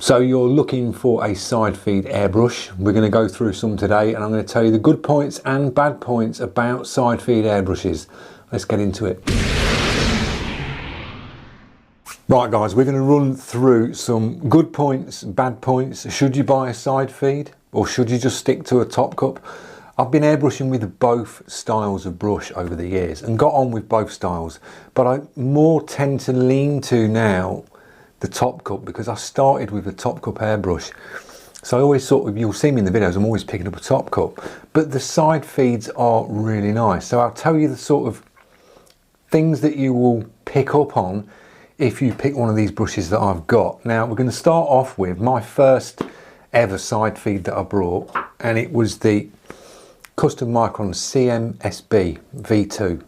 So you're looking for a side feed airbrush. We're going to go through some today and I'm going to tell you the good points and bad points about side feed airbrushes. Let's get into it. Right guys, we're going to run through some good points, bad points. Should you buy a side feed or should you just stick to a top cup? I've been airbrushing with both styles of brush over the years and got on with both styles, but I more tend to lean to now the top cup because I started with a top cup airbrush. So I always sort of, you'll see me in the videos, I'm always picking up a top cup, but the side feeds are really nice. So I'll tell you the sort of things that you will pick up on if you pick one of these brushes that I've got. Now we're going to start off with my first ever side feed that I brought, and it was the Custom Micron CMSB V2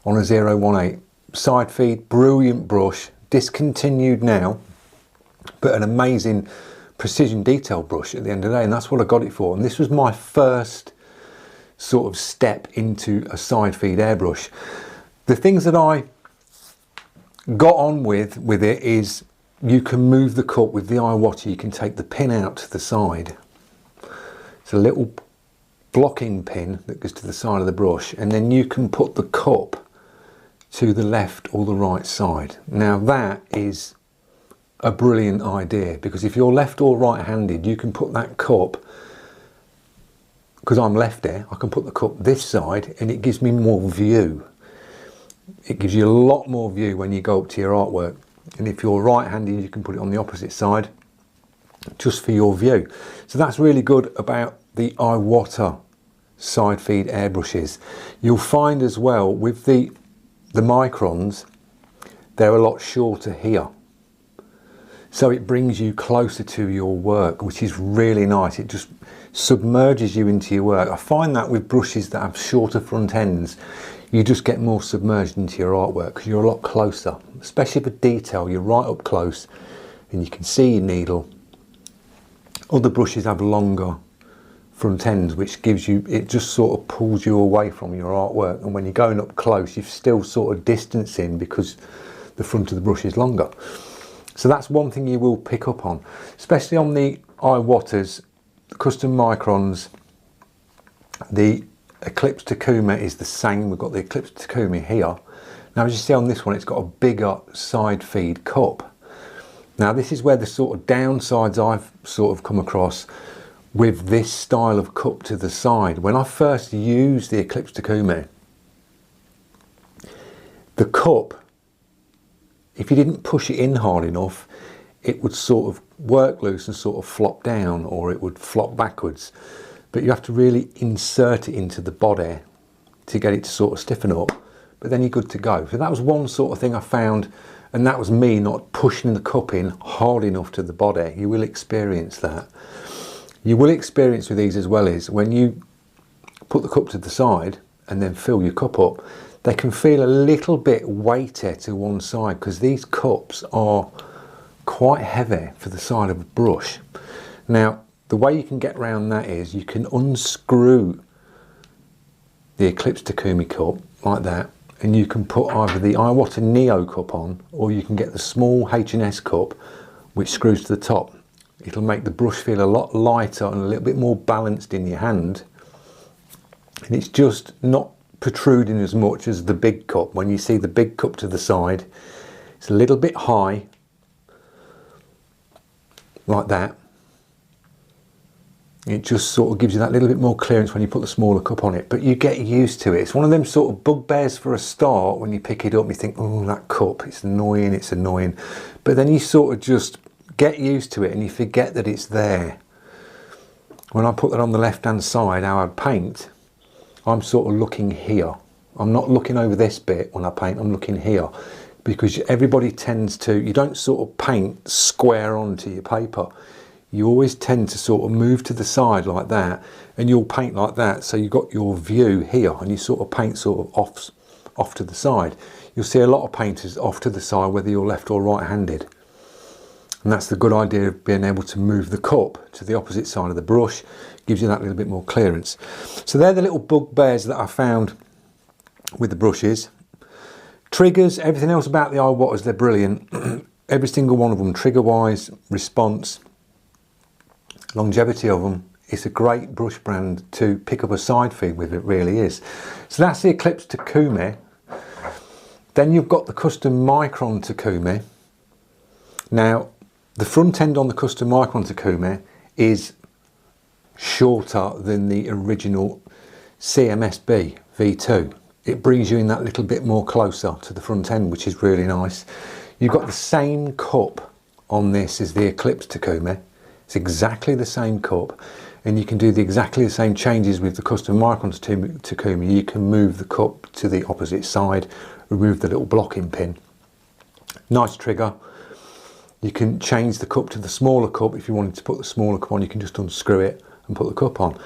on a 018 side feed. Brilliant brush, discontinued now, but an amazing precision detail brush at the end of the day, and that's what I got it for. And this was my first sort of step into a side feed airbrush. The things that I got on with it is you can move the cup with the Iwata. You can take the pin out to the side. It's a little blocking pin that goes to the side of the brush, and then you can put the cup to the left or the right side. Now that is a brilliant idea, because if you're left or right handed, you can put that cup, because I'm left there, I can put the cup this side and it gives me more view. It gives you a lot more view when you go up to your artwork. And if you're right handed, you can put it on the opposite side just for your view. So that's really good about the Iwata side feed airbrushes. You'll find as well with the microns, they're a lot shorter here, so it brings you closer to your work, which is really nice. It just submerges you into your work. I find that with brushes that have shorter front ends, you just get more submerged into your artwork because you're a lot closer, especially for detail. You're right up close and you can see your needle. Other brushes have longer front ends, which gives you, it just sort of pulls you away from your artwork, and when you're going up close you're still sort of distancing because the front of the brush is longer. So that's one thing you will pick up on, especially on the Iwatas, Custom Microns. The Eclipse Takumi is the same. We've got the Eclipse Takumi here. Now as you see on this one, it's got a bigger side feed cup. Now this is where the sort of downsides I've sort of come across with this style of cup to the side. When I first used the Eclipse Takumi, the cup, if you didn't push it in hard enough, it would sort of work loose and sort of flop down, or it would flop backwards. But you have to really insert it into the body to get it to sort of stiffen up, but then you're good to go. So that was one sort of thing I found, and that was me not pushing the cup in hard enough to the body. You will experience that. You will experience with these as well is when you put the cup to the side and then fill your cup up, they can feel a little bit weighty to one side because these cups are quite heavy for the side of a brush. Now the way you can get around that is you can unscrew the Eclipse Takumi cup like that, and you can put either the Iwata Neo cup on, or you can get the small H&S cup which screws to the top. It'll make the brush feel a lot lighter and a little bit more balanced in your hand, and it's just not protruding as much as the big cup. When you see the big cup to the side, it's a little bit high like that. It just sort of gives you that little bit more clearance when you put the smaller cup on it, but you get used to it. It's one of them sort of bugbears for a start. When you pick it up you think, oh, that cup, it's annoying, but then you sort of just get used to it and you forget that it's there. When I put that on the left hand side, how I paint, I'm sort of looking here. I'm not looking over this bit when I paint, I'm looking here, because everybody tends to, you don't sort of paint square onto your paper. You always tend to sort of move to the side like that, and you'll paint like that, so you've got your view here and you sort of paint sort of off to the side. You'll see a lot of painters off to the side whether you're left or right handed. And that's the good idea of being able to move the cup to the opposite side of the brush. Gives you that little bit more clearance. So they're the little bugbears that I found with the brushes. Triggers, everything else about the Iwatas, they're brilliant. every single one of them, trigger wise, response, longevity of them. It's a great brush brand to pick up a side feed with, it really is. So that's the Eclipse Takumi. Then you've got the custom Micron Takumi. Now, the front end on the custom Micron Takumi is shorter than the original CMSB V2. It brings you in that little bit more closer to the front end, which is really nice. You've got the same cup on this as the Eclipse Takumi. It's exactly the same cup, and you can do exactly the same changes with the custom Micron Takumi. You can move the cup to the opposite side, remove the little blocking pin. Nice trigger. You can change the cup to the smaller cup. If you wanted to put the smaller cup on, you can just unscrew it and put the cup on.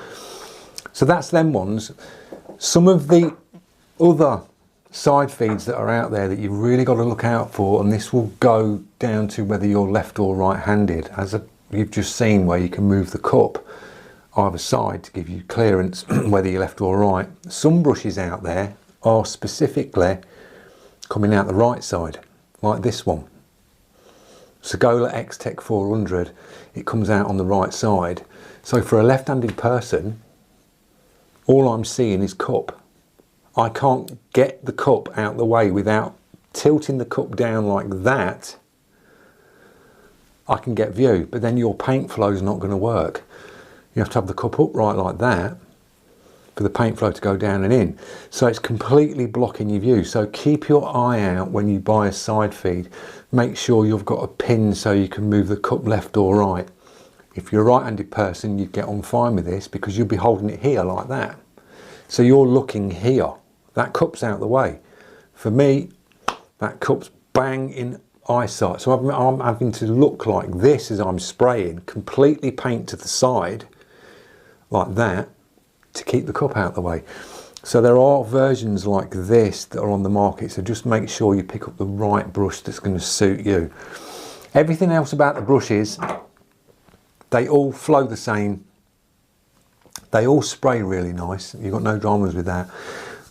So that's them ones. Some of the other side feeds that are out there that you've really got to look out for, and this will go down to whether you're left or right handed, as you've just seen, where you can move the cup either side to give you clearance whether you're left or right. Some brushes out there are specifically coming out the right side, like this one. Sagola X-Tech 400, it comes out on the right side. So for a left-handed person, all I'm seeing is cup. I can't get the cup out the way without tilting the cup down like that. I can get view, but then your paint flow is not going to work. You have to have the cup upright like that for the paint flow to go down and in. So it's completely blocking your view. So keep your eye out when you buy a side feed. Make sure you've got a pin so you can move the cup left or right. If you're a right-handed person, you'd get on fine with this because you'll be holding it here like that. So you're looking here. That cup's out the way. For me, that cup's bang in eyesight. So I'm having to look like this as I'm spraying, completely paint to the side like that to keep the cup out the way. So there are versions like this that are on the market, so just make sure you pick up the right brush that's going to suit you. Everything else about the brushes, they all flow the same. They all spray really nice. You've got no dramas with that.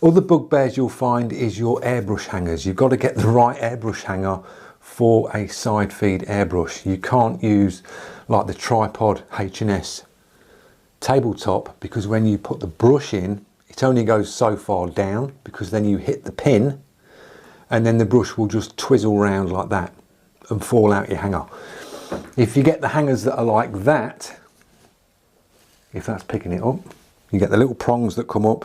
Other bugbears you'll find is your airbrush hangers. You've got to get the right airbrush hanger for a side feed airbrush. You can't use like the tripod H&S tabletop, because when you put the brush in, it only goes so far down, because then you hit the pin and then the brush will just twizzle around like that and fall out your hanger. If you get the hangers that are like that, if that's picking it up, you get the little prongs that come up.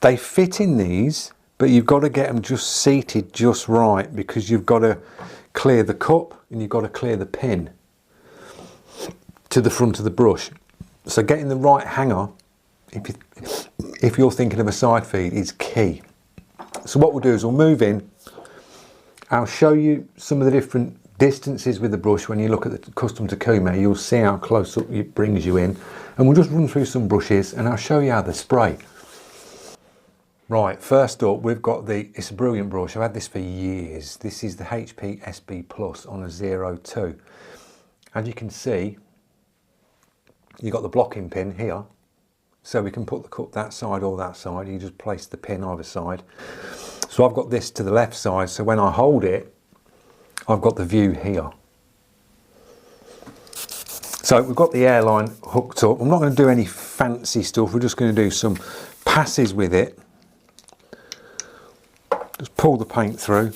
They fit in these, but you've got to get them just seated just right, because you've got to clear the cup and you've got to clear the pin to the front of the brush. So getting the right hanger, if you're thinking of a side feed, is key. So what we'll do is we'll move in. I'll show you some of the different distances with the brush. When you look at the custom Takumi, you'll see how close up it brings you in. And we'll just run through some brushes and I'll show you how they spray. Right, first up, we've got it's a brilliant brush. I've had this for years. This is the HP SB Plus on a 02. As you can see, you've got the blocking pin here. So we can put the cup that side or that side. You just place the pin either side. So I've got this to the left side. So when I hold it, I've got the view here. So we've got the airline hooked up. I'm not going to do any fancy stuff. We're just going to do some passes with it. Just pull the paint through.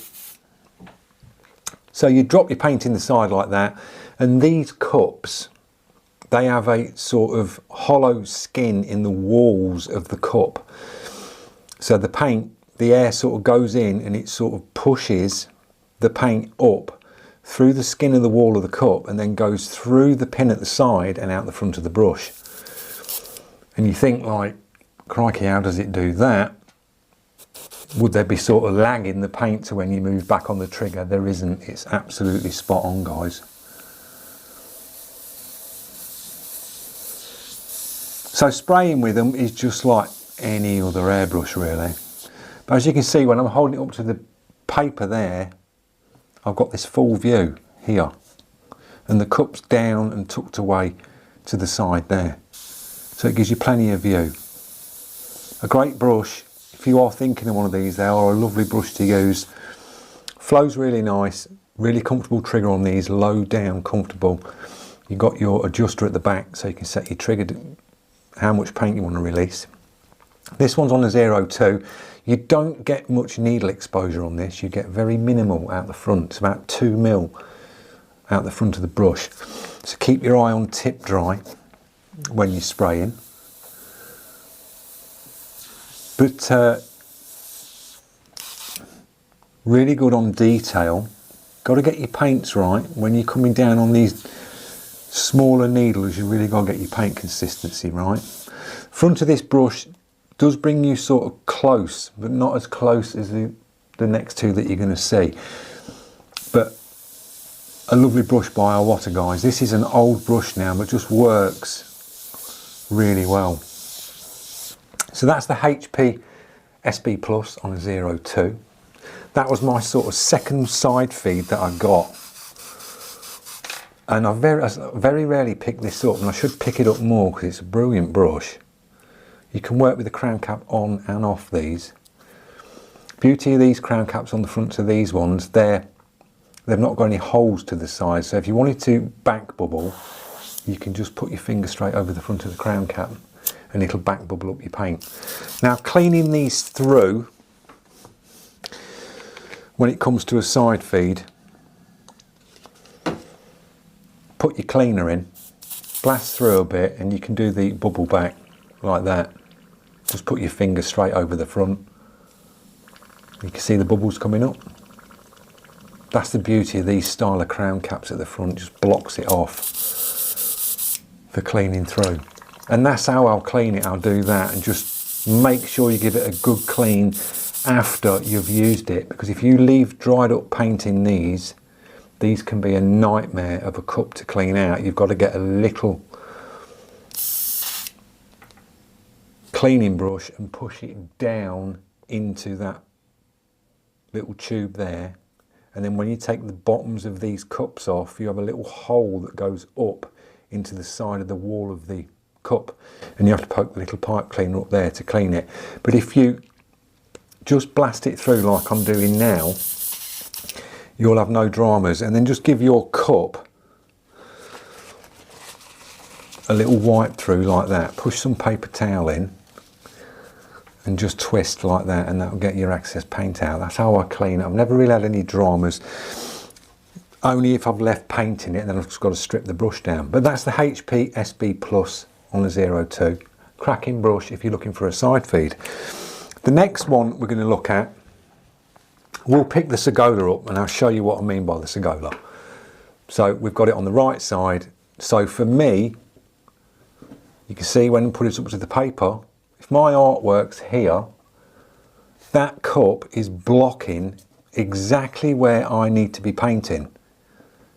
So you drop your paint in the side like that. And these cups, they have a sort of hollow skin in the walls of the cup. So the paint, the air sort of goes in and it sort of pushes the paint up through the skin of the wall of the cup and then goes through the pin at the side and out the front of the brush. And you think like, crikey, how does it do that? Would there be sort of lag in the paint to when you move back on the trigger? There isn't. It's absolutely spot on, guys. So spraying with them is just like any other airbrush really. But as you can see, when I'm holding it up to the paper there, I've got this full view here. And the cup's down and tucked away to the side there. So it gives you plenty of view. A great brush. If you are thinking of one of these, they are a lovely brush to use. Flows really nice. Really comfortable trigger on these, low down, comfortable. You've got your adjuster at the back so you can set your trigger, how much paint you want to release. This one's on a 0.2. You don't get much needle exposure on this. You get very minimal out the front. It's about 2 mil out the front of the brush. So keep your eye on tip dry when you're spraying. But really good on detail. Got to get your paints right. When you're coming down on these smaller needles, you really got to get your paint consistency right. Front of this brush does bring you sort of close, but not as close as the next two that you're going to see. But a lovely brush by Iwata, guys. This is an old brush now, but just works really well. So that's the HP SB Plus on a 0.2. That was my sort of second side feed that I got. And I very rarely pick this up, and I should pick it up more because it's a brilliant brush. You can work with the crown cap on and off these. Beauty of these crown caps on the front of these ones, they've not got any holes to the side, so if you wanted to back bubble, you can just put your finger straight over the front of the crown cap and it'll back bubble up your paint. Now, cleaning these through, when it comes to a side feed, put your cleaner in, blast through a bit, and you can do the bubble back like that. Just put your finger straight over the front. You can see the bubbles coming up. That's the beauty of these style of crown caps at the front, just blocks it off for cleaning through. And that's how I'll clean it. I'll do that and just make sure you give it a good clean after you've used it, because if you leave dried up paint in these can be a nightmare of a cup to clean out. You've got to get a little cleaning brush and push it down into that little tube there, and then when you take the bottoms of these cups off, you have a little hole that goes up into the side of the wall of the cup, and you have to poke the little pipe cleaner up there to clean it. But if you just blast it through like I'm doing now, you'll have no dramas. And then just give your cup a little wipe through like that. Push some paper towel in and just twist like that, and that'll get your excess paint out. That's how I clean it. I've never really had any dramas, only if I've left paint in it and then I've just got to strip the brush down. But that's the HP SB Plus on a 0.2. Cracking brush if you're looking for a side feed. The next one we're going to look at, we'll pick the Sagola up and I'll show you what I mean by the Sagola. So we've got it on the right side. So for me, you can see when I put it up to the paper, if my artwork's here, that cup is blocking exactly where I need to be painting.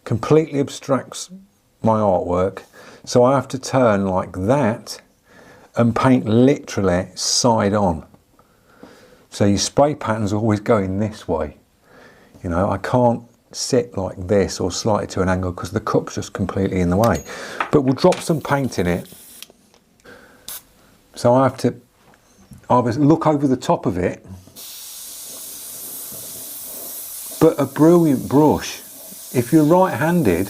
Completely obstructs my artwork. So I have to turn like that and paint literally side on. So your spray pattern's always going this way. You know, I can't sit like this or slightly to an angle because the cup's just completely in the way. But we'll drop some paint in it. So I have to look over the top of it. But a brilliant brush. If you're right-handed,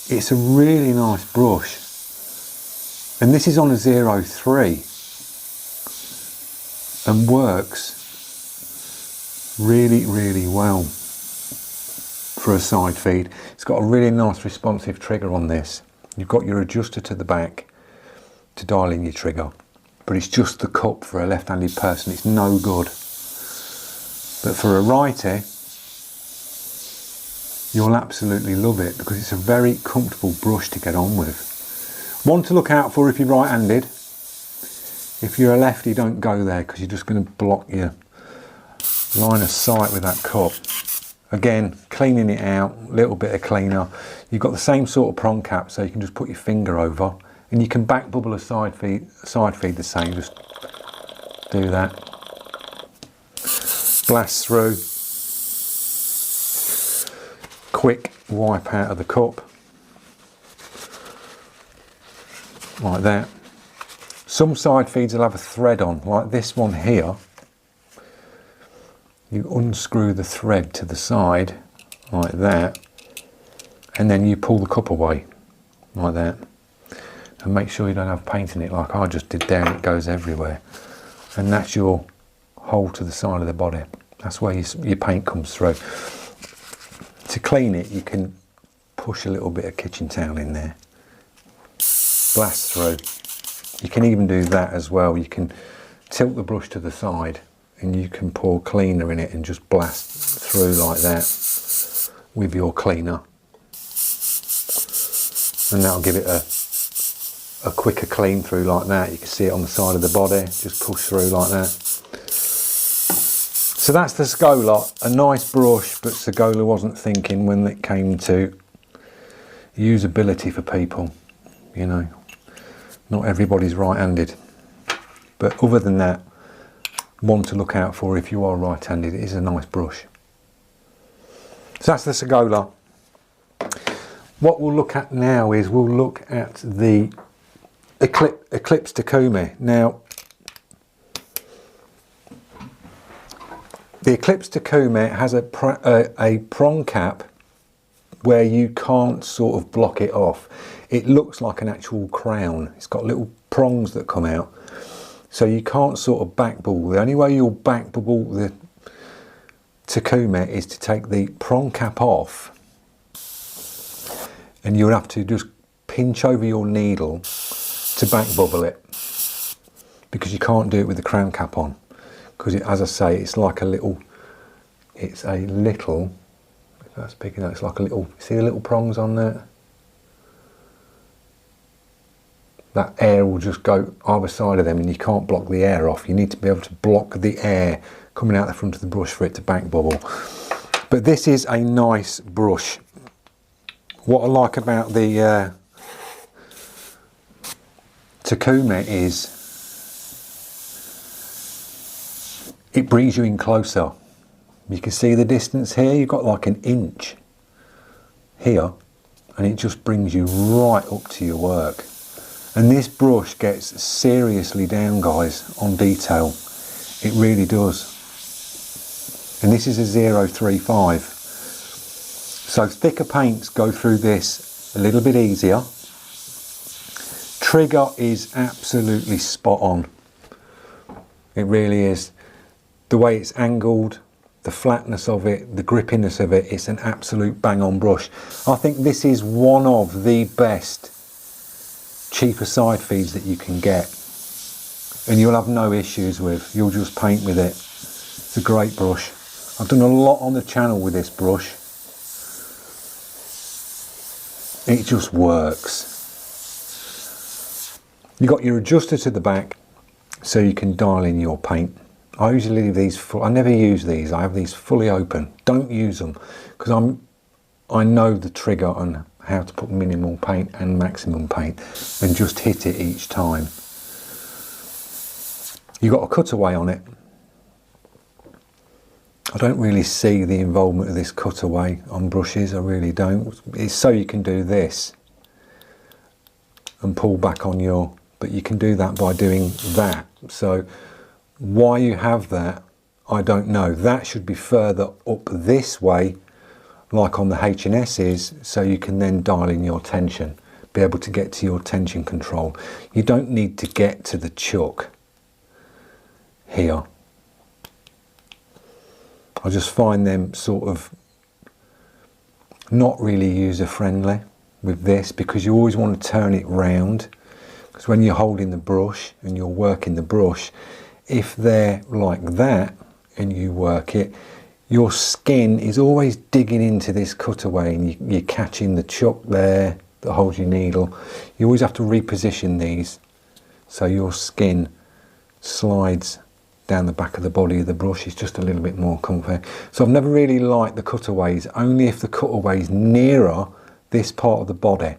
it's a really nice brush. And this is on a 0.3 and works really, really well for a side feed. It's got a really nice responsive trigger on this. You've got your adjuster to the back to dial in your trigger, but it's just the cup for a left-handed person. It's no good. But for a righty, you'll absolutely love it because it's a very comfortable brush to get on with. One to look out for if you're right-handed. If you're a lefty, don't go there because you're just going to block your line of sight with that cup. Again, cleaning it out, a little bit of cleaner. You've got the same sort of prong cap, so you can just put your finger over and you can back bubble a side feed the same. Just do that. Blast through. Quick wipe out of the cup. Like that. Some side feeds will have a thread on, like this one here. You unscrew the thread to the side, like that, and then you pull the cup away like that, and make sure you don't have paint in it like I just did there, and it goes everywhere. And that's your hole to the side of the body. That's where your paint comes through. To clean it, you can push a little bit of kitchen towel in there, blast through. You can even do that as well. You can tilt the brush to the side and you can pour cleaner in it and just blast through like that with your cleaner, and that'll give it a quicker clean through like that. You can see it on the side of the body, just push through like that. So that's the Sagola, a nice brush, but Sagola wasn't thinking when it came to usability for people. You know, not everybody's right-handed, but other than that, one to look out for if you are right-handed. It is a nice brush. So that's the Sagola. What we'll look at now is we'll look at the Eclipse Takumi. Now, the Eclipse Takumi has a prong cap where you can't sort of block it off. It looks like an actual crown. It's got little prongs that come out, so you can't sort of back bubble. The only way you'll back bubble the Takumi is to take the prong cap off, and you'll have to just pinch over your needle to back bubble it, because you can't do it with the crown cap on, because as I say, it's like a little, if that's big enough, it's like a little, see the little prongs on there? That air will just go either side of them and you can't block the air off. You need to be able to block the air coming out the front of the brush for it to back bubble. But this is a nice brush. What I like about the Takumi is it brings you in closer. You can see the distance here. You've got like an inch here, and it just brings you right up to your work. And this brush gets seriously down, guys, on detail. It really does. And this is a 035. So thicker paints go through this a little bit easier. Trigger is absolutely spot on. It really is. The way it's angled, the flatness of it, the grippiness of it, it's an absolute bang on brush. I think this is one of the best cheaper side feeds that you can get, and you'll have no issues with. You'll just paint with it. It's a great brush. I've done a lot on the channel with this brush. It just works. You got your adjuster to the back so you can dial in your paint. I usually leave these full. I never use these. I have these fully open. Don't use them, because I know the trigger on how to put minimal paint and maximum paint and just hit it each time. You got a cutaway on it. I don't really see the involvement of this cutaway on brushes. I really don't. It's so you can do this and pull back on your, but you can do that by doing that. So why you have that, I don't know. That should be further up this way, like on the H&S's, so you can then dial in your tension, be able to get to your tension control. You don't need to get to the chuck here. I just find them sort of not really user friendly with this, because you always want to turn it round, because when you're holding the brush and you're working the brush, if they're like that and you work it, your skin is always digging into this cutaway, and you're catching the chuck there that holds your needle. You always have to reposition these so your skin slides down the back of the body of the brush. It's just a little bit more comfy. So I've never really liked the cutaways, only if the cutaway's nearer this part of the body,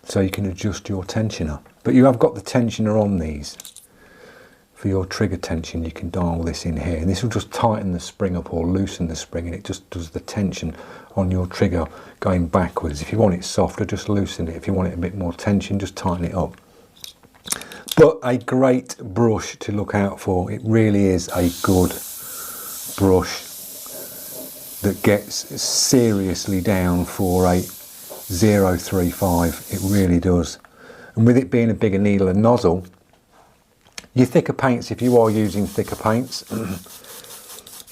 so you can adjust your tensioner. But you have got the tensioner on these. For your trigger tension, you can dial this in here, and this will just tighten the spring up or loosen the spring, and it just does the tension on your trigger going backwards. If you want it softer, just loosen it. If you want it a bit more tension, just tighten it up. But a great brush to look out for. It really is a good brush. that gets seriously down for a 035. It really does. And with it being a bigger needle and nozzle, your thicker paints, if you are using thicker paints,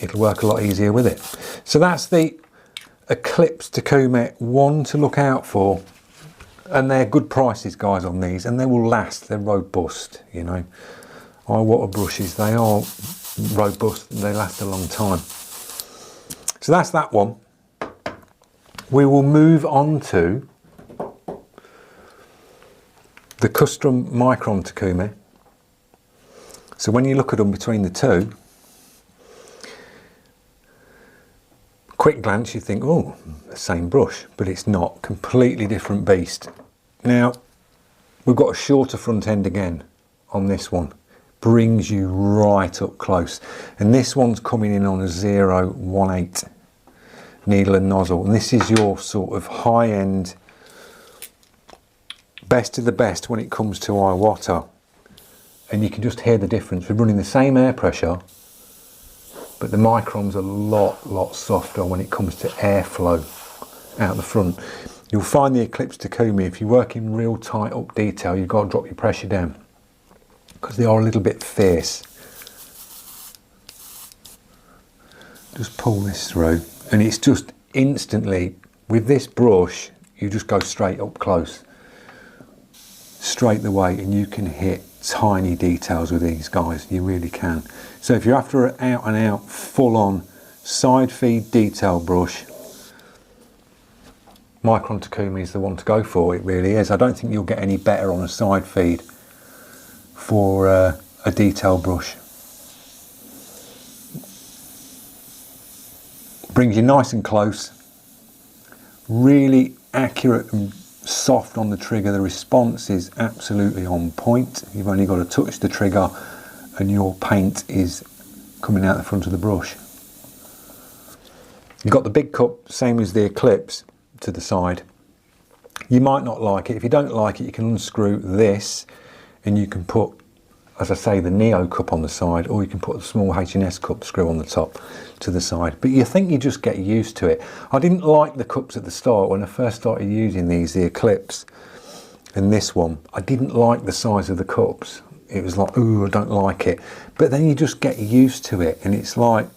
it'll work a lot easier with it. So that's the Eclipse Takumi one to look out for. And they're good prices, guys, on these, and they will last. They're robust, you know. Iwata brushes, they are robust, they last a long time. So that's that one. We will move on to the custom micron Takumi. So when you look at them between the two, quick glance you think, oh, the same brush, but it's not. Completely different beast. Now, we've got a shorter front end again on this one. Brings you right up close. And this one's coming in on a 018 needle and nozzle. And this is your sort of high-end, best of the best when it comes to Iwata. And you can just hear the difference. We're running the same air pressure, but the micron's a lot softer when it comes to airflow out the front. You'll find the Eclipse Takumi, if you work in real tight up detail, you've got to drop your pressure down because they are a little bit fierce. Just pull this through and it's just instantly, with this brush, you just go straight up close, straight the way, and you can hit tiny details with these guys, you really can. So if you're after an out and out full on side feed detail brush, Micron Takumi is the one to go for. It really is. I don't think you'll get any better on a side feed for a detail brush. Brings you nice and close, really accurate and soft on the trigger. The response is absolutely on point. You've only got to touch the trigger and your paint is coming out the front of the brush. You've got the big cup, same as the Eclipse, to the side. You might not like it. If you don't like it, you can unscrew this and you can put, as I say, the Neo cup on the side, or you can put a small H&S cup screw on the top to the side. But you think you just get used to it. I didn't like the cups at the start when I first started using these, the Eclipse and this one. I didn't like the size of the cups. It was like, ooh, I don't like it. But then you just get used to it and it's like,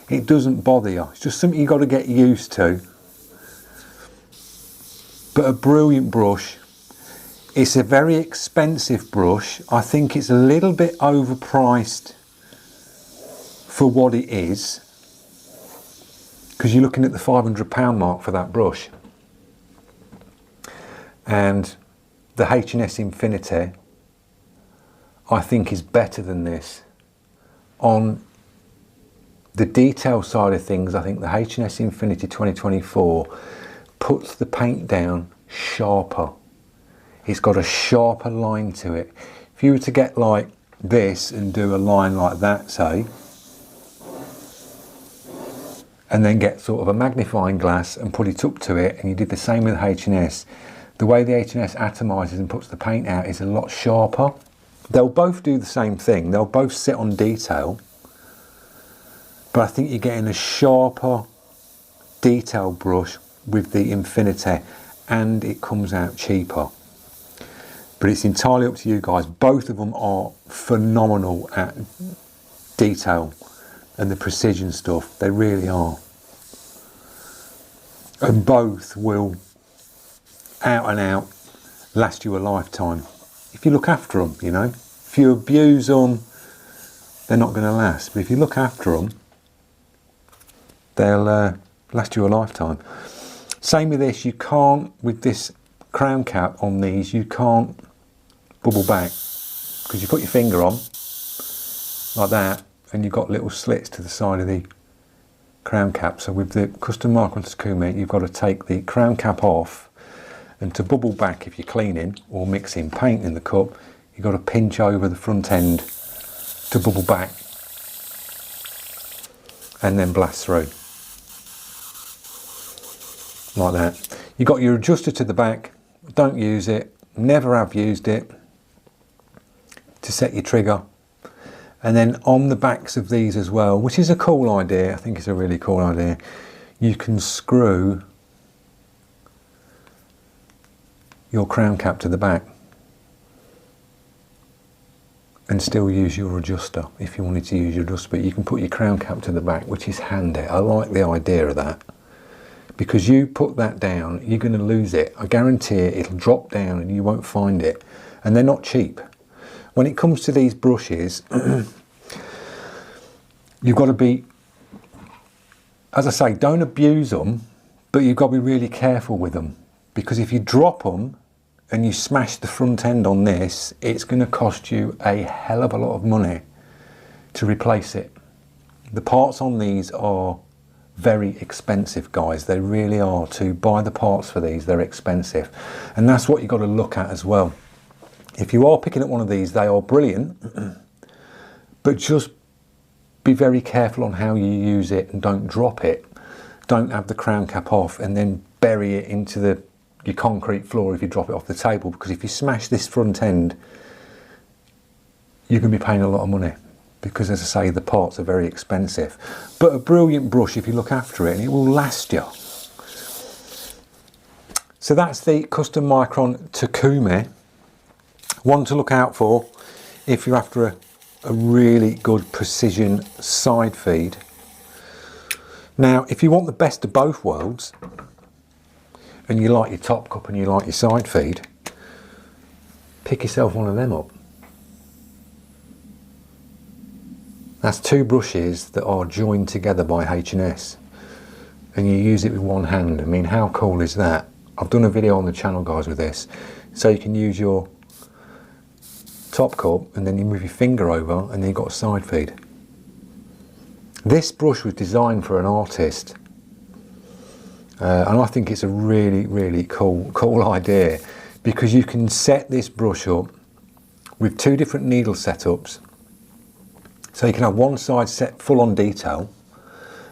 it doesn't bother you. It's just something you've got to get used to. But a brilliant brush. It's a very expensive brush. I think it's a little bit overpriced for what it is, because you're looking at the £500 mark for that brush. And the H&S Infinity, I think, is better than this. On the detail side of things, I think the H&S Infinity 2024 puts the paint down sharper. It's got a sharper line to it. If you were to get like this and do a line like that, say, and then get sort of a magnifying glass and put it up to it, and you did the same with H&S, the way the H&S atomizes and puts the paint out is a lot sharper. They'll both do the same thing. They'll both sit on detail, but I think you're getting a sharper detail brush with the Infinity, and it comes out cheaper. But it's entirely up to you guys. Both of them are phenomenal at detail and the precision stuff. They really are. And both will out and out last you a lifetime. If you look after them, you know. If you abuse them, they're not going to last. But if you look after them, they'll last you a lifetime. Same with this. You can't, with this crown cap on these, you can't bubble back, because you put your finger on like that and you've got little slits to the side of the crown cap. So with the custom Micron Takumi, you've got to take the crown cap off, and to bubble back, if you're cleaning or mixing paint in the cup, you've got to pinch over the front end to bubble back and then blast through like that. You've got your adjuster to the back. Don't use it, never have used it, to set your trigger. And then on the backs of these as well, which is a cool idea, I think it's a really cool idea, you can screw your crown cap to the back and still use your adjuster if you wanted to use your adjuster, but you can put your crown cap to the back, which is handy. I like the idea of that, because you put that down, you're going to lose it. I guarantee it'll drop down and you won't find it. And they're not cheap. When it comes to these brushes, you've got to be, as I say, don't abuse them, but you've got to be really careful with them, because if you drop them and you smash the front end on this, it's going to cost you a hell of a lot of money to replace it. The parts on these are very expensive, guys. They really are. To buy the parts for these, they're expensive. And that's what you've got to look at as well. If you are picking up one of these, they are brilliant, but just be very careful on how you use it and don't drop it. Don't have the crown cap off and then bury it into your concrete floor if you drop it off the table, because if you smash this front end, you're going to be paying a lot of money, because, as I say, the parts are very expensive. But a brilliant brush if you look after it, and it will last you. So that's the Custom Micron Takumi. One to look out for if you're after a really good precision side feed. Now, if you want the best of both worlds, and you like your top cup and you like your side feed, pick yourself one of them up. That's two brushes that are joined together by H&S, and you use it with one hand. I mean, how cool is that? I've done a video on the channel, guys, with this. So you can use your top cup and then you move your finger over and then you've got a side feed. This brush was designed for an artist. And I think it's a really, really cool idea, because you can set this brush up with two different needle setups. So you can have one side set full on detail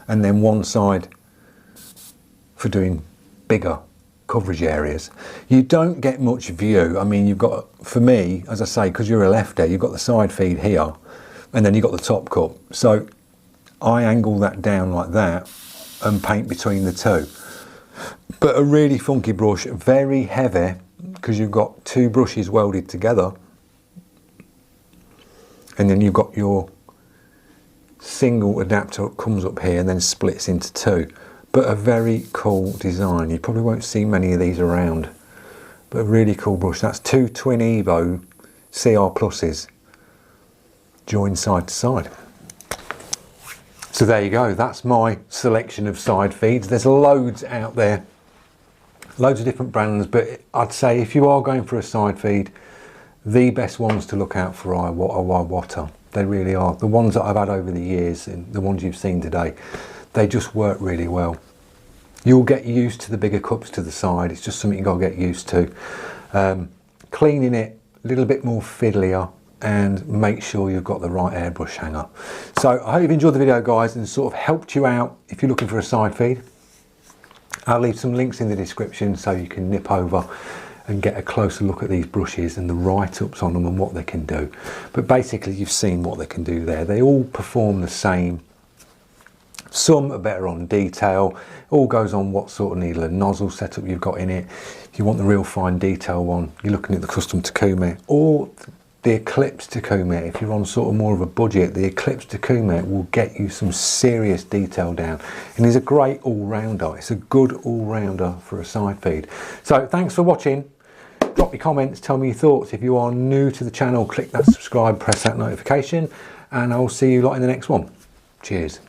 and then one side for doing bigger coverage areas. You don't get much view. I mean, you've got, for me, as I say, because you're a lefty, you've got the side feed here and then you've got the top cup. So I angle that down like that and paint between the two. But a really funky brush, very heavy, because you've got two brushes welded together, and then you've got your single adapter comes up here and then splits into two. But a very cool design. You probably won't see many of these around, but a really cool brush. That's two Twin Evo CR Pluses joined side to side. So there you go, that's my selection of side feeds. There's loads out there, loads of different brands, but I'd say if you are going for a side feed, the best ones to look out for are Iwata. They really are. The ones that I've had over the years and the ones you've seen today, they just work really well. You'll get used to the bigger cups to the side. It's just something you've got to get used to. Cleaning it a little bit more fiddlier, and make sure you've got the right airbrush hanger. So I hope you've enjoyed the video, guys, and sort of helped you out if you're looking for a side feed. I'll leave some links in the description so you can nip over and get a closer look at these brushes and the write-ups on them and what they can do. But basically you've seen what they can do there. They all perform the same. Some are better on detail. All goes on what sort of needle and nozzle setup you've got in it. If you want the real fine detail one, you're looking at the Custom Takumi or the Eclipse Takumi. If you're on sort of more of a budget, the Eclipse Takumi will get you some serious detail down, and is a great all-rounder. It's a good all-rounder for a side feed. So thanks for watching. Drop your comments, tell me your thoughts. If you are new to the channel, click that subscribe, press that notification, and I'll see you lot in the next one. Cheers.